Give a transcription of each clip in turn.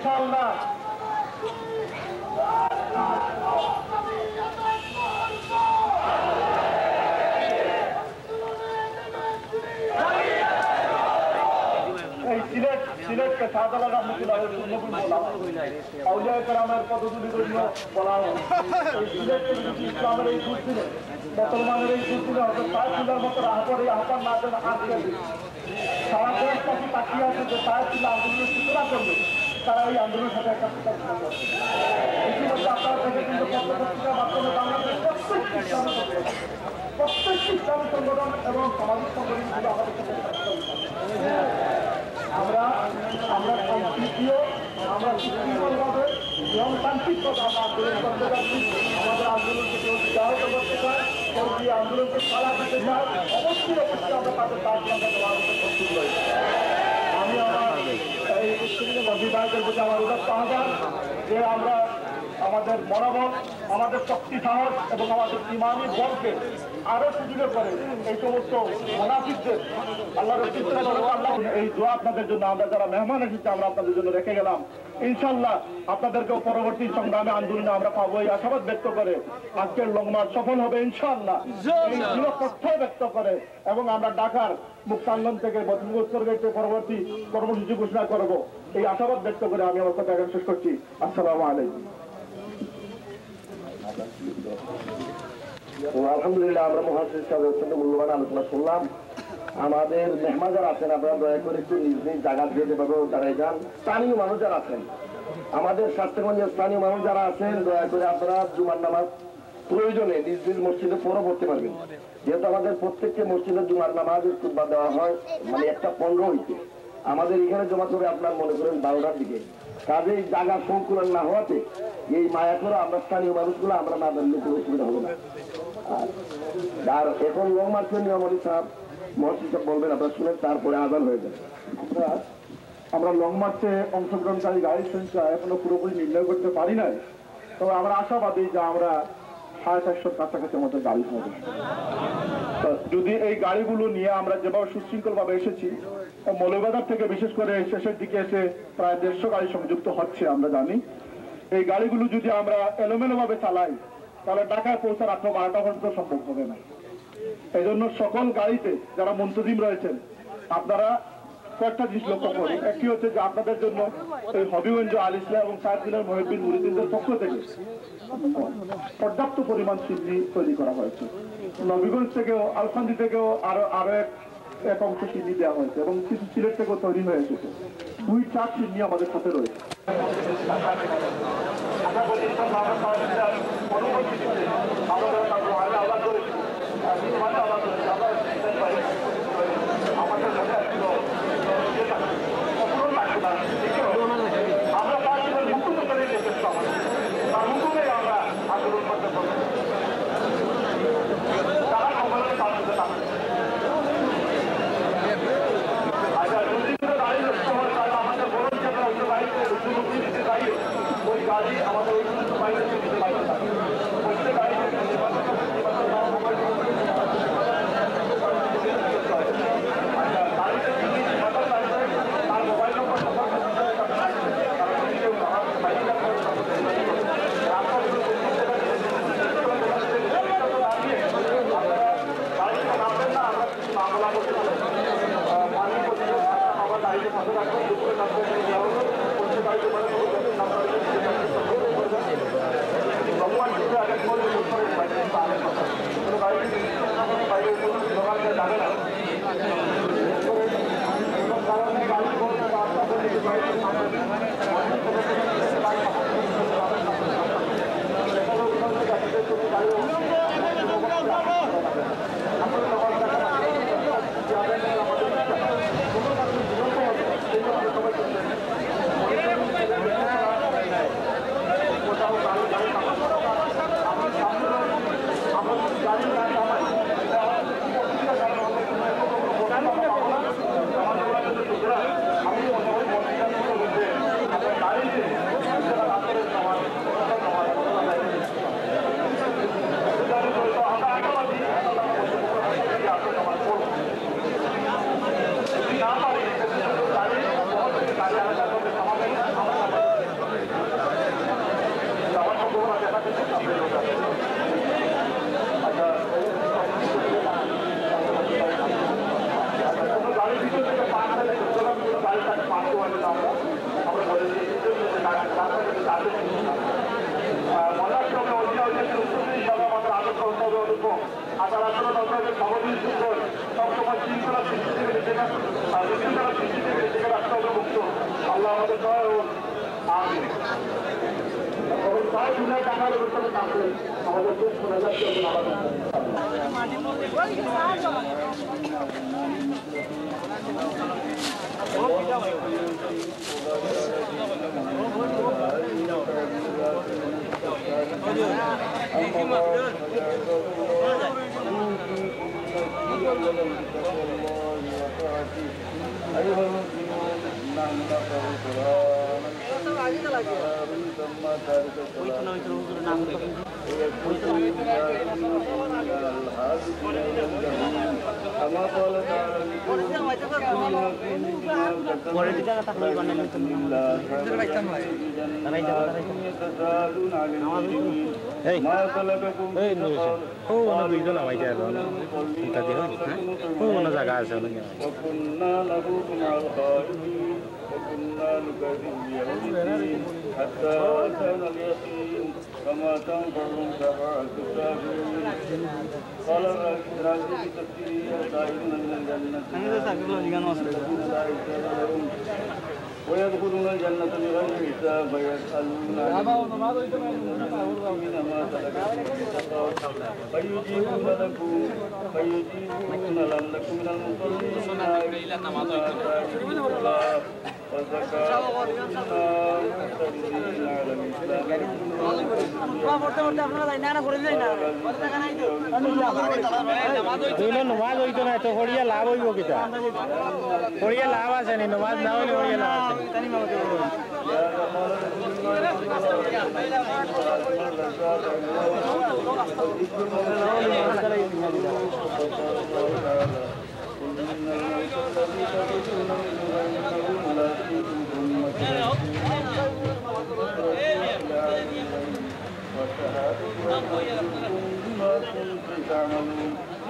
ইনশাআল্লাহ। এই সিলেটকে শাহজালাল রহমতুল্লাহের পূর্ণভূমি বলা হয়, আউলিয়া কেরামের পদধূলি জন্য বলা হয়। এই সিলেটকে যদি ইসলামের এই দুর্দিনে, মুসলমানের এই দুর্দিনে হয়তো সাহেবুল্লার মতো রাহবর এই আহ্বান না দেন আজকে সারা দেশ পাখি তাকিয়ে আছে যে সাহেবুল্লাহ আন্দোলনের সূচনা করবে, তারা এই আন্দোলনের সাথে একটা প্রচারণা করবে। ইতিমধ্যে আপনারা থেকে কিন্তু পত্রপত্রিকার মাধ্যমে বাংলাদেশের প্রত্যেকটি ইসলামী সংগঠন এবং সামাজিক সংগঠনগুলো আমাদের সাথে আমরা সংস্কৃতিও আমরা সুশৃঙ্খলভাবে নিয়মতান্ত্রিকভাবে আমরা আন্দোলন করতে যাচ্ছি। আমাদের আন্দোলনকে কেউ বিবাহিত করতে চায়, কেউ দিয়ে আন্দোলনকে ছাড়া দিতে চায়, অবশ্যই আমরা তাদের তার সঙ্গে দেওয়ার প্রস্তুত রয়েছে। আমি আমার এই অভিভাবকের প্রতি আমার উদাত্ত আহ্বান যে আমরা আমাদের মনোবল, আমাদের শক্তি সাহস এবং আমাদের ইমানি বলকে আরো সুযোগে করে এই সমস্ত মুনাফিকদের আল্লাহ এই দোয়া আপনাদের জন্য আমরা যারা মেহমান এসেছি আমরা আপনাদের জন্য রেখে গেলাম। ইনশাল্লাহ আপনাদেরকেও পরবর্তী সংগ্রামে আন্দোলনে আমরা পাবো এই আশাবাদ ব্যক্ত করে আজকের লং মার্চ সফল হবে ইনশাআল্লাহ, এই দৃঢ় ব্যক্ত করে এবং আমরা ঢাকার মুক্তাঙ্গন থেকে উত্তরগেটে পরবর্তী কর্মসূচি ঘোষণা করব এই আশাবাদ ব্যক্ত করে আমি আমার কথা শেষ করছি। আসসালামু আলাইকুম। আলহামদুলিল্লাহ, আমরা মহাসচিব সাহেবের অত্যন্ত মূল্যবান আলোচনা শুনলাম। আমাদের মেহমান যারা আছেন আপনারা দয়া করে একটু নিজ নিজ জায়গা দিয়ে যেভাবে দাঁড়াই যান। স্থানীয় মানুষ যারা আছেন, আমাদের স্বাস্থ্যগঞ্জের স্থানীয় মানুষ যারা আছেন, দয়া করে আপনারা জুমার নামাজ প্রয়োজনে নিজ নিজ মসজিদে পড়তে পারবেন। যেহেতু আমাদের প্রত্যেককে মসজিদে জুমার নামাজের খুতবা দেওয়া হয় মানে 1:15 হইতে, আমাদের এখানে জমা করে আপনার মনে করেন 12টার দিকে, কাজেই জায়গা সংকুলন না হওয়াতে এই মায়া করে আমরা স্থানীয় মানুষগুলো আমরা না জানলে কোনো অসুবিধা হবে না। আর এখন লং মার্চের নিয়মাবলী সাহেব মহাসচিব বলবেন, আপনারা শুনেন, তারপরে আজান হয়ে যাবে। আমরা লং মার্চে অংশগ্রহণকারী গাড়ির সংখ্যা এখনো পুরোপুরি নির্ণয় করতে পারি নাই, তবে আমরা আশাবাদী যে আমরা 450 কাছাকাছি আমাদের গাড়ি হবে। যদি এই গাড়িগুলো নিয়ে আমরা যেভাবে সুশৃঙ্খল ভাবে এসেছি, মৌলভীবাজার থেকে বিশেষ করে শেষের দিকে এসে প্রায় 150 গাড়ি সংযুক্ত হচ্ছে আমরা জানি, এই গাড়িগুলো যদি আমরা এলোমেলো ভাবে চালাই তাহলে ঢাকায় পৌঁছার 12টা পর্যন্ত সম্ভব হবে না। এই জন্য সকল গাড়িতে যারা মুন্তজিম রয়েছেন আপনারা কয়েকটা জিনিস লক্ষ্য করুন। একটি হচ্ছে যে আপনাদের জন্য এই হবিগঞ্জ আল ইসলাম এবং সাহেবদিনের মহিউদ্দিন মুরিদিনদের পক্ষ থেকে পর্যাপ্ত পরিমাণ সিন্নি তৈরি করা হয়েছে। নবীগঞ্জ থেকেও আলফান্দি থেকেও আরো এক অংশ সিন্নি দেওয়া হয়েছে এবং কিছু সিলেট থেকেও তৈরি হয়ে এসেছে। 2-4 সিন্নি আমাদের সাথে রয়েছে। মজার সঙ্গে ঐতিহাসিক হিসাবে আমাদের আদর্শ হবে অনুভব আবার আসলে নজরের সমাধি সুন্দর সবসময় শৃঙ্খলা সৃষ্টি থেকে শৃঙ্খলা সৃষ্টি থেকে নিজেকে রাখতে হবে মুক্ত আল্লাহ আমাদের সহায় হোক আমি সবাই দুনিয়ার টাকার ব্যবস্থাতে কাজ করি আমাদের খুব শোনা যাচ্ছে জায়গা আছে وكنا نكذب بيوم الدين حتى أتانا اليقين فما تنفعهم شفاعة الشافعين قال الرازي بتفسيره سائرون من الجنة ويدخلون الجنة بغير حساب فيسألون عن ما فيجيبون لم نكن من المصلين وزكاة নমাজ হইতো না তো হরিয়া লাভ হইব কিতা হরিয়া লাভ আছে নি নমাজ না হইলে হরিয়া লাভ আছে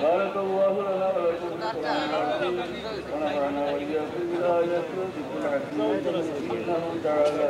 بارك الله لنا ولكم ونفعنا وإياكم بالآيات والذكر الحكيم إنه تعالى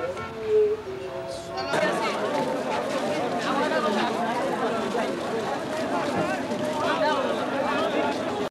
আছে